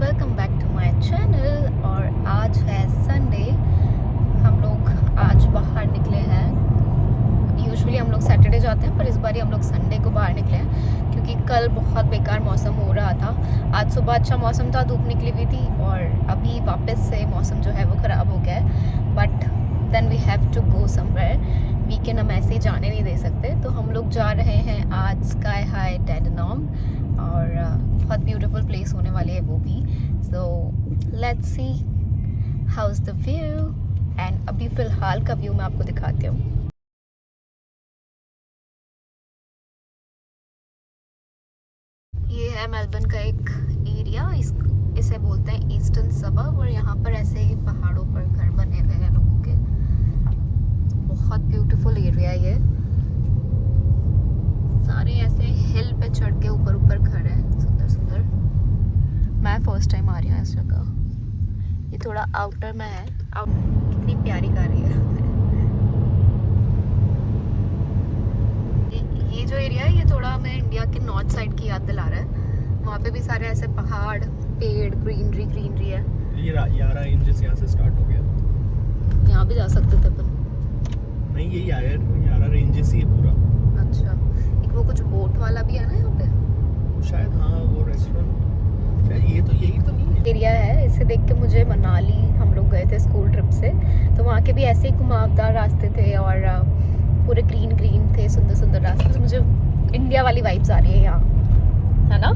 Welcome back to my channel. और आज है संडे। हम लोग आज बाहर निकले हैं। यूजुअली हम लोग सैटरडे जाते हैं, पर इस बार हम लोग संडे को बाहर निकले हैं क्योंकि कल बहुत बेकार मौसम हो रहा था। आज सुबह अच्छा मौसम था, धूप निकली हुई थी, और अभी वापस से मौसम जो है वो ख़राब हो गया है। But then we have to go somewhere. Weekend हम ऐसे ही जाने नहीं दे सकते, तो हम लोग जा रहे हैं आज स्काई हाई डेडेनम, और बहुत ब्यूटीफुल प्लेस होने वाली है वो भी। So let's see how is the view. And अभी फ़िलहाल का व्यू मैं आपको दिखाती हूँ। ये है मेलबर्न का एक एरिया, इसे बोलते हैं ईस्टर्न सबर्ब, और यहाँ पर ऐसे ही पहाड़ों पर घर बने हुए हैं लोगों के। बहुत ब्यूटीफुल एरिया ये, सारे ऐसे हिल पे चढ़ के ऊपर ऊपर घर है, सुंदर सुंदर। मैं फर्स्ट टाइम आ रही हूँ इस जगह। ये थोड़ा आउटर में है। कितनी प्यारी कार है ये जो एरिया है, ये थोड़ा हमें इंडिया के नॉर्थ साइड की याद दिला रहा है। वहाँ पे भी सारे ऐसे पहाड़, पेड़, ग्रीनरी है। ये 11 इंच यहाँ से स्टार्ट हो गया। यहाँ भी जा सकते थे अपन। नहीं, यही 11 रेंजेस ही है पूरा। अच्छा, एक वो कुछ बोट वाला भी है ना यहाँ पे शायद, हाँ वो रेस्टोरेंट शायद। ये तो यही तो नहीं है एरिया है। इसे देख के मुझे मनाली, हम लोग गए थे स्कूल ट्रिप से, तो वहाँ के भी ऐसे ही घुमावदार रास्ते थे और पूरे ग्रीन थे, सुंदर सुंदर रास्ते। तो मुझे इंडिया वाली वाइब्स आ रही है यहाँ, है ना?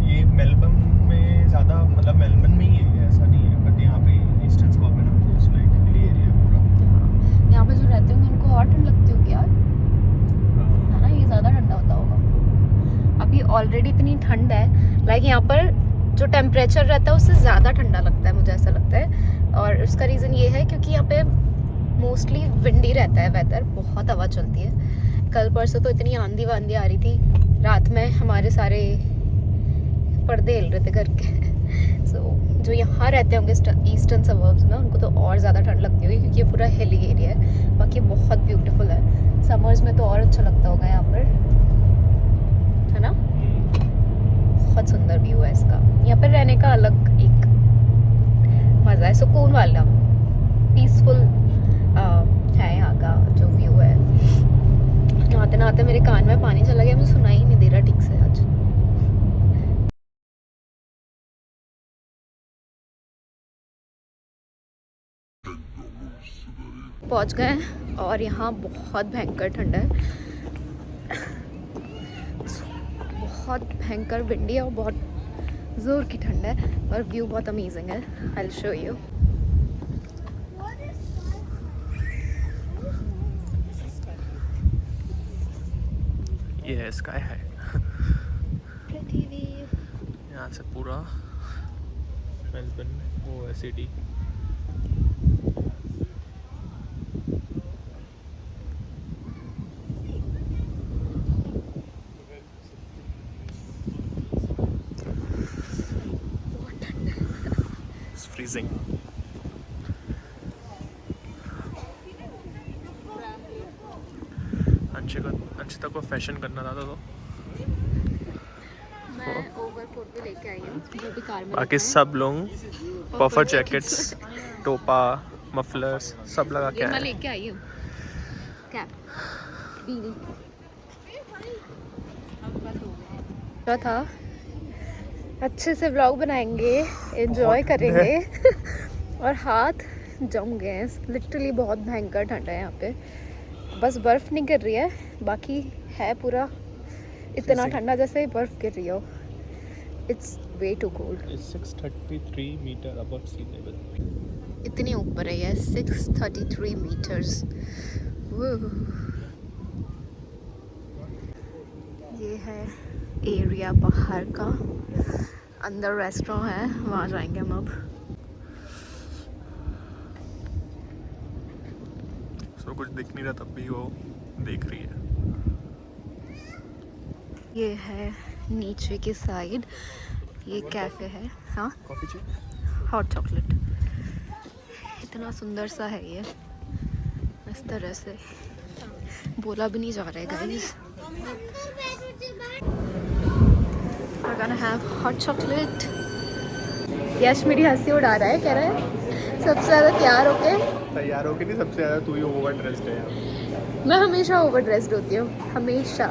ये मेलबर्न में ज़्यादा, मतलब मेलबर्न में ही है, ऐसा नहीं है। बट यहाँ पे ईस्टर्न सबर्ब है ना, तो उसमें एक हिली एरिया है पूरा। यहाँ पे जो रहते होंगे उनको और ठंड लगती होगी यार, है ना? ये ज़्यादा ठंडा होता होगा। अभी ऑलरेडी इतनी ठंड है, लाइक यहाँ पर जो टेम्परेचर रहता है उससे ज़्यादा ठंडा लगता है, मुझे ऐसा लगता है। और उसका रीज़न ये है क्योंकि यहाँ पे मोस्टली विंडी रहता है वेदर, बहुत हवा चलती है। कल परसों तो इतनी आंधी वांधी आ रही थी, रात में हमारे सारे पर्दे हिल रहे थे घर के। सो जो यहाँ रहते होंगे ईस्टर्न सबर्ब्स में, उनको तो और ज़्यादा ठंड लगती होगी क्योंकि ये पूरा हिली एरिया है। बाकी बहुत ब्यूटीफुल है, समर्स में तो और अच्छा लगता होगा यहाँ पर, है ना? बहुत सुंदर व्यू है इसका। यहाँ पर रहने का अलग एक मज़ा है, सुकून वाला, पीसफुल है यहाँ का जो व्यू है। नहाते नहाते मेरे कान में पानी चला गया, मुझे सुनाई नहीं दे रहा ठीक से आज। पहुँच गए और यहाँ बहुत भयंकर ठंड है, बहुत भयंकर विंडी है और बहुत ज़ोर की ठंड है, और व्यू बहुत अमेजिंग है। I will show you. ये है स्काई हाई। प्रिथ्वी यहाँ से पूरा मेलबर्न वो है सिटी। फ्रीजिंग। अंशिता को फैशन करना था तो मैं ओवरकोट भी लेके आई हूँ, जो भी कार में बाकी सब लोग पफर जैकेट्स, टोपा, मफलर्स सब लगा के मैं आए। लेके आई हूँ कैप, बीनी। क्या था, अच्छे से व्लॉग बनाएंगे, एंजॉय करेंगे और हाथ जम गए हैं लिटरली। बहुत भयंकर ठंड है यहाँ पे, बस बर्फ़ नहीं गिर रही है, बाकी है पूरा इतना ठंडा जैसे बर्फ़ गिर रही हो। It's way too cold. 633 metre above sea level. इतनी ऊपर है ये, 633 मीटर्स। ये है एरिया बाहर का, अंदर रेस्टोरेंट है, वहाँ जाएंगे हम अब। उसको कुछ दिख नहीं रहा तब भी वो देख रही है। ये है नीचे की साइड, ये कैफे है। हाँ, कॉफी चाहिए? Hot chocolate. इतना सुंदर सा है ये, इस तरह से बोला भी नहीं जा रहा है guys. We're gonna have hot chocolate यश मेरी हंसी उड़ा रहा है, कह रहा है सबसे ज़्यादा तैयार होके। तैयार हो के नहीं, सबसे ज़्यादा तू ही ओवर ड्रेस्ड है यार। मैं हमेशा ओवर ड्रेस्ड होती हूँ, हमेशा,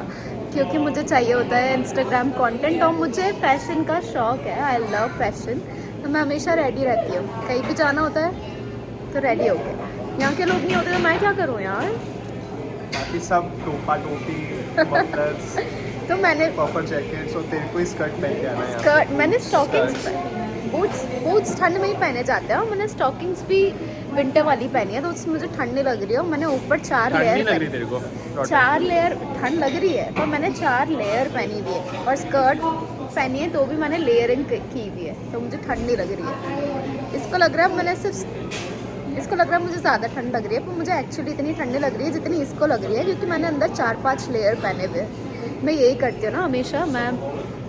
क्योंकि मुझे चाहिए होता है इंस्टाग्राम कंटेंट और मुझे फैशन का शौक है। आई लव फैशन, तो मैं हमेशा रेडी रहती हूँ। कहीं भी जाना होता है तो रेडी होके। यहाँ के लोग नहीं होते तो मैं क्या करूँ यार। बाकी सब टोपा टोपी मफलर्स तो मैंने पफर जैकेट्स और तेरे को ही स्कर्ट पहन के आना है यार। स्कर्ट, मैंने स्टॉकिंग्स, बूट्स ठंड में ही पहने जाते हैं और मैंने स्टॉकिंग्स भी विंटर वाली पहनी है, तो उसमें मुझे ठंड नहीं लग रही है। और मैंने ऊपर 4 ठंड नहीं लेयर लग रही तेरे को? 4 लेयर ठंड लग रही है, पर मैंने 4 लेयर पहनी हुई है और स्कर्ट पहनी है तो भी मैंने लेयरिंग की हुई है, तो मुझे ठंड नहीं लग रही है। इसको लग रहा है मैंने सिर्फ, इसको लग रहा है मुझे ज़्यादा ठंड लग रही है, पर मुझे एक्चुअली इतनी ठंड नहीं लग रही है जितनी इसको लग रही है, क्योंकि मैंने अंदर 4-5 लेयर पहने हुए हैं। मैं यही करती हूँ ना हमेशा, मैं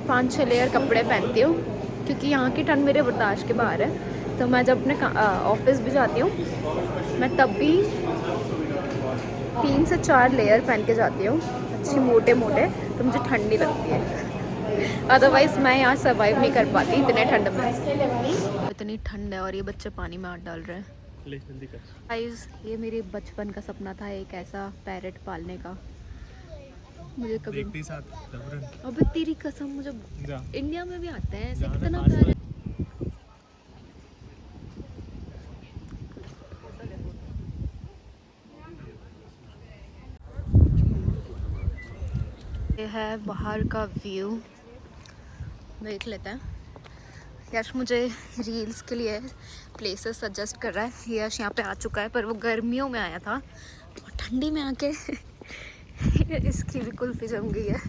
5-6 लेयर कपड़े पहनती हूँ, क्योंकि यहाँ की ठंड मेरे बर्दाश्त के बाहर है। तो मैं जब अपने ऑफिस भी जाती हूँ, मैं तब भी 3 से 4 लेयर पहन के जाती हूँ, अच्छी मोटे मोटे, तो मुझे ठंड नहीं लगती है। अदरवाइज़ मैं यहाँ सर्वाइव नहीं कर पाती इतने ठंड में। इतनी ठंड है और ये बच्चे पानी में हाथ डाल रहे हैं। ले जल्दी कर। गाइस, ये मेरे बचपन का सपना था एक ऐसा पैरेट पालने का। मुझे कभी देखते ही साथ जबरन अबे तेरी कसम, मुझे जा। इंडिया में भी आते हैं ऐसे, जाना कितना पास प्यारे। ये है बाहर का व्यू, देख लेते हैं। यश मुझे रील्स के लिए प्लेसेस सजेस्ट कर रहा है। यश यहाँ पे आ चुका है, पर वो गर्मियों में आया था और ठंडी में आके इसकी भी कुल्फी जम गई है।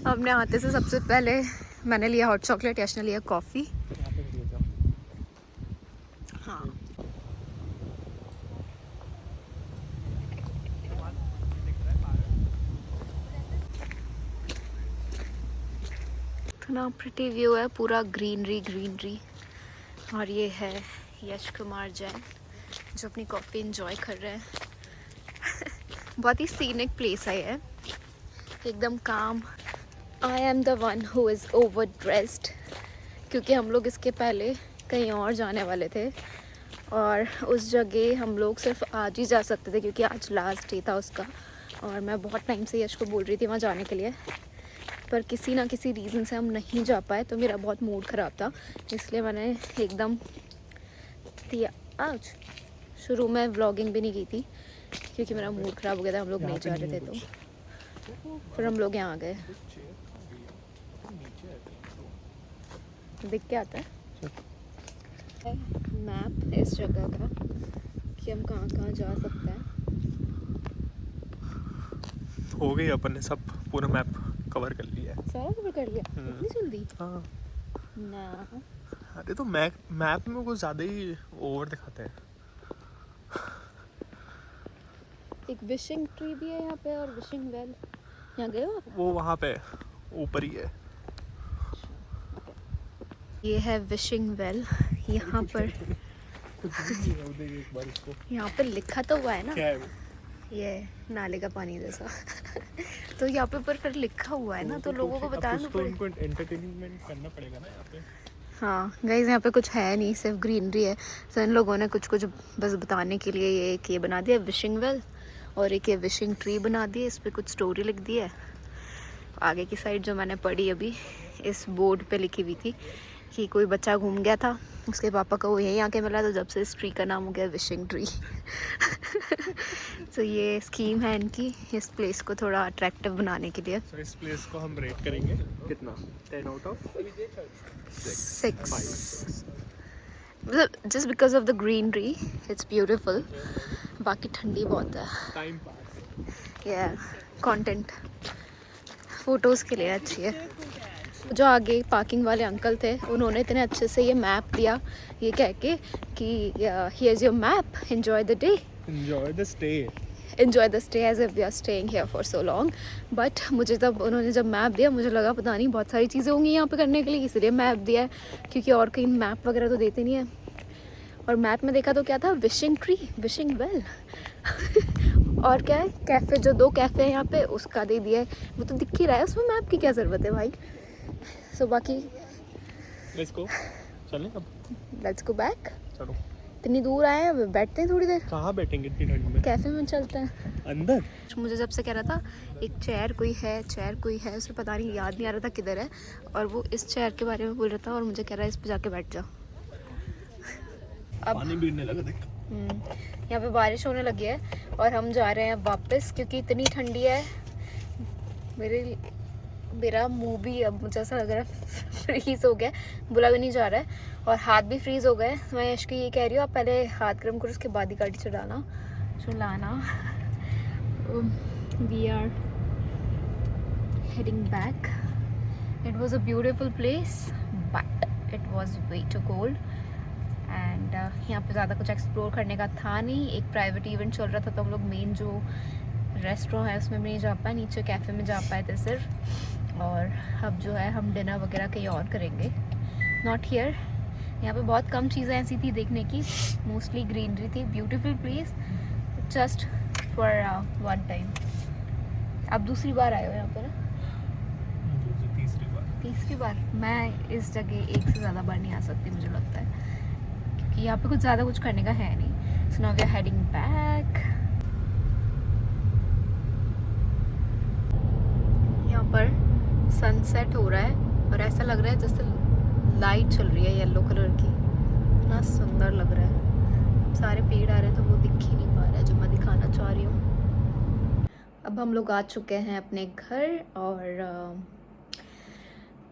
हमने आते से सबसे पहले मैंने लिया हॉट चॉकलेट, यश ने लिया कॉफ़ी। हाँ, इतना प्रिटी व्यू है, पूरा ग्रीनरी ग्रीनरी। और ये है यश कुमार जैन जो अपनी कॉफ़ी एंजॉय कर रहे हैं। बहुत ही सीनिक प्लेस है ये, एकदम काम। I am the one who is over dressed, क्योंकि हम लोग इसके पहले कहीं और जाने वाले थे और उस जगह हम लोग सिर्फ आज ही जा सकते थे, क्योंकि आज लास्ट डे था उसका। और मैं बहुत टाइम से यश को बोल रही थी वहाँ जाने के लिए, पर किसी ना किसी रीज़न से हम नहीं जा पाए, तो मेरा बहुत मूड ख़राब था, इसलिए मैंने एकदम दिया। आज शुरू में व्लॉगिंग भी नहीं की थी, क्योंकि मेरा मूड ख़राब हो गया था, हम लोग नहीं जा रहे थे। तो फिर हम लोग यहाँ आ गए। दिख के आता है मैप इस जगह का कि हम कहाँ कहाँ जा सकते हैं। हो गई, अपन ने सब पूरा मैप कवर कर लिया है। सारा कवर कर लिया इतनी जल्दी? हाँ ना, अरे तो मैप में कुछ ज़्यादा ही ओवर दिखाते हैं। एक विशिंग ट्री भी है यहाँ पे और विशिंग वेल। यहाँ गए हो आप? वो वहाँ पे ऊपर ही है। ये है विशिंग वेल। यहाँ पर यहाँ पर लिखा तो हुआ है ना, क्या है वो? ये नाले का पानी जैसा। तो यहाँ पे पर फिर लिखा हुआ है ना, तो लोगों को बताना तो पड़ेगा। उनको एंटरटेनमेंट करना पड़ेगा ना यहाँ पे। हाँ गाइस, यहाँ पे कुछ है नहीं, सिर्फ ग्रीनरी है। तो इन लोगों ने कुछ कुछ बस बताने के लिए ये एक ये बना दिया विशिंग वेल, और एक ये विशिंग ट्री बना दी है, इस पर कुछ स्टोरी लिख दी है। आगे की साइड जो मैंने पढ़ी अभी, इस बोर्ड पे लिखी हुई थी कि कोई बच्चा घूम गया था, उसके पापा को वो यहीं आके मिला, तो जब से इस ट्री का नाम हो गया विशिंग ट्री। तो ये स्कीम है इनकी, इस प्लेस को थोड़ा अट्रैक्टिव बनाने के लिए। तो इस प्लेस को हम रेट करेंगे कितना? 10 out of 6। Just because of the greenery, it's beautiful. बाकी ठंडी बहुत है। Time pass. या कंटेंट फोटोज़ के लिए अच्छी है। जो आगे पार्किंग वाले अंकल थे, उन्होंने इतने अच्छे से ये मैप दिया, ये कह के कि here is your map, enjoy the day, enjoy the stay, enjoy the stay as if we are staying here for so long. But मुझे तब उन्होंने जब मैप दिया, मुझे लगा पता नहीं बहुत सारी चीज़ें होंगी यहाँ पे करने के लिए, इसलिए मैप दिया है, क्योंकि और कहीं मैप वगैरह तो देते नहीं है। और मैप में देखा तो क्या था, विशिंग ट्री, विशिंग वेल। और क्या है, कैफ़े, जो 2 कैफ़े हैं यहाँ पे, उसका दे दिया है। वो तो दिख ही रहा है, उसमें मैप की क्या ज़रूरत है भाई। सो बाकी लेट्स गो, चलें अब। Let's go back. चलो। इतनी दूर आए हैं, अब बैठते हैं थोड़ी देर। कहाँ बैठेंगे इतनी ठंड में? कैफे में चलते हैं अंदर। मुझे जब से कह रहा था एक चेयर कोई है, उसे पता नहीं, याद नहीं आ रहा था किधर है, और वो इस चेयर के बारे में बोल रहा था और मुझे कह रहा है इस पे जाके बैठ जा। अब पानी गिरने लगा देख। यहाँ पे बारिश होने लगी है और हम जा रहे हैं वापस, क्योंकि इतनी ठंडी है। मेरा मुंह भी अब मुझे ऐसा लग रहा है फ्रीज हो गया, बुला भी नहीं जा रहा है, और हाथ भी फ्रीज हो गए। मैं यश को ये कह रही हूँ, आप पहले हाथ गर्म करो, उसके बाद ही गाड़ी चलाना। We are heading back. It was a beautiful place, but it was way too cold. And यहाँ पे ज़्यादा कुछ एक्सप्लोर करने का था नहीं। एक प्राइवेट इवेंट चल रहा था तो हम लोग मेन जो रेस्टोरेंट है उसमें भी नहीं जा पाए, नीचे कैफ़े में जा पाए थे सिर्फ। और अब जो है हम डिनर वगैरह कहीं और करेंगे, नॉट हियर। यहाँ पे बहुत कम चीज़ें ऐसी थी देखने की, मोस्टली ग्रीनरी थी। Beautiful place just for one time. आप दूसरी बार आए हो यहाँ पर? तीसरी बार। मैं इस जगह एक से ज़्यादा बार नहीं आ सकती, मुझे लगता है, क्योंकि यहाँ पे कुछ ज़्यादा कुछ करने का है नहीं। So now we are heading back. यहाँ पर सनसेट हो रहा है और ऐसा लग रहा है जैसे लाइट चल रही है येलो कलर की। इतना सुंदर लग रहा है। सारे पेड़ आ रहे हैं तो वो दिख ही नहीं पा रहा है जो मैं दिखाना चाह रही हूँ। अब हम लोग आ चुके हैं अपने घर, और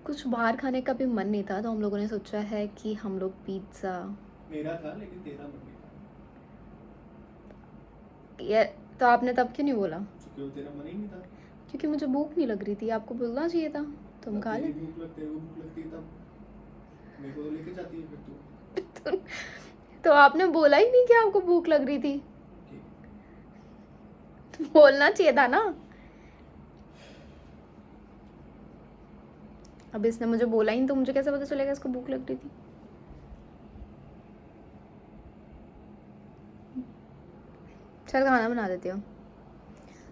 कुछ बाहर खाने का भी मन नहीं था, तो हम लोगों ने सोचा है कि हम लोग पिज़्ज़ा। मेरा था लेकिन तेरा मन नहीं था। ये तो आपने तब क्यों नहीं बोला? क्योंकि वो तेरा मन ही नहीं था। क्योंकि मुझे भूख नहीं लग रही थी, आपको बोलना चाहिए था, तुम खा ले। भूख लगती तब मेरे को लेके जाती है फिर तू। तो आपने बोला ही नहीं कि आपको भूख लग रही थी, तो बोलना चाहिए था ना। अब इसने मुझे बोला ही नहीं तो मुझे कैसे पता चलेगा इसको भूख लग रही थी? चल खाना बना देती हूँ।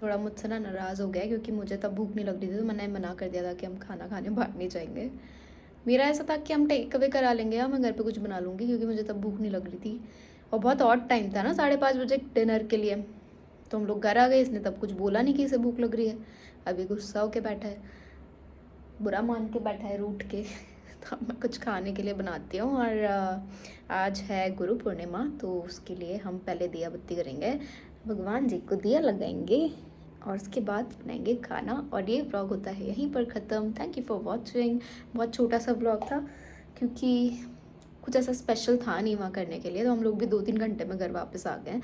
थोड़ा मुझसे ना नाराज़ हो गया क्योंकि मुझे तब भूख नहीं लग रही थी, तो मैंने मना कर दिया था कि हम खाना खाने बाहर नहीं जाएंगे। मेरा ऐसा था कि हम टेक अवे करा लेंगे या मैं घर पे कुछ बना लूँगी, क्योंकि मुझे तब भूख नहीं लग रही थी और बहुत ऑड टाइम था ना, 5:30 बजे डिनर के लिए। तो हम लोग घर आ गए, इसने तब कुछ बोला नहीं कि इसे भूख लग रही है। अभी गुस्सा होके बैठा है, बुरा मान के बैठा है, रूठ के। तो मैं कुछ खाने के लिए बनाती हूँ। और आज है गुरु पूर्णिमा, तो उसके लिए हम पहले दिया बत्ती करेंगे, भगवान जी को दिया लगाएंगे और उसके बाद बनाएंगे खाना। और ये व्लॉग होता है यहीं पर ख़त्म। Thank you for watching. बहुत छोटा सा व्लॉग था क्योंकि कुछ ऐसा स्पेशल था नहीं वहाँ करने के लिए, तो हम लोग भी 2-3 घंटे में घर वापस आ गए।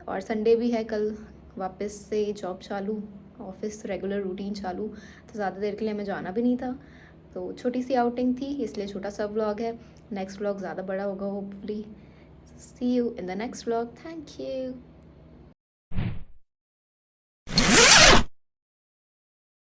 और संडे भी है, कल वापस से जॉब चालू, ऑफिस रेगुलर रूटीन चालू, तो ज़्यादा देर के लिए हमें जाना भी नहीं था। तो छोटी सी आउटिंग थी, इसलिए छोटा सा व्लॉग है। नेक्स्ट व्लॉग ज़्यादा बड़ा होगा hopefully. See you in the next vlog. Thank you.